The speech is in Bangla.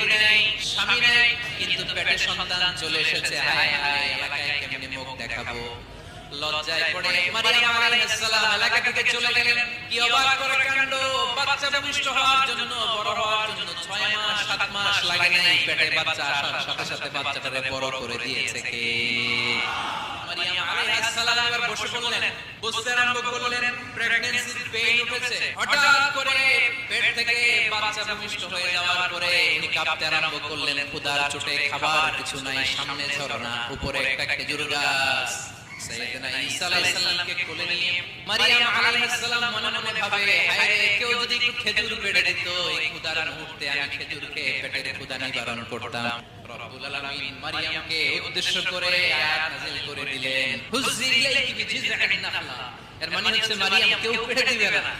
করি নাই, স্বামী নাই, কিন্তু পেটে সন্তান চলে এসেছে। হায় হায়, এলাকায় কেমনে মুখ দেখাবো? লজ্জায় পড়ে মারিয়াম আলাইহিস সালাম এলাকা থেকে চলে গেলেন। কি অবাক করে কাণ্ড! বাচ্চা ভূমিষ্ঠ হওয়ার জন্য, বড় হওয়ার জন্য 6 মাস 7 মাস লাগে নাই, পেটে বাচ্চা আসার সাথে সাথে বাচ্চাটারে বড় করে দিয়েছে কে? মারিয়াম আলাইহিস সালাম এবার বসে পড়লেন, বুঝতে আরম্ভ করলেন প্রেগন্যান্সির পেইন উঠেছে। হঠাৎ করে পেট থেকে বাচ্চা ভূমিষ্ঠ হয়ে যাওয়ার পরে উনি কাঁপতে আরম্ভ করলেন। ক্ষুধার চোটে খাবার কিছু নাই, সামনে ঝরনা, উপরে একটা খেজুর গাছ। সাইয়েদনা ঈসা আলাইহিস সালামকে কোলে নিয়ে মারিয়াম আলাইহিস সালাম মনে মনে ভাবে, হায় রে, কেউ যদি একটু খেজুর পেড়ে দিত, এই ক্ষুধার মুহূর্তে আমি খেজুর খেয়ে পেটের ক্ষুধা নিবারণ করতাম। রব্বুল আলামিন মারিয়ামকে উদ্দেশ্য করে আয়াত নাযিল করে দিলেন, হুজ্জি ইলাইকি বিজিযআন নাখলা। এর মানে হচ্ছে মারিয়াম কেউ পেড়ে দিবে না।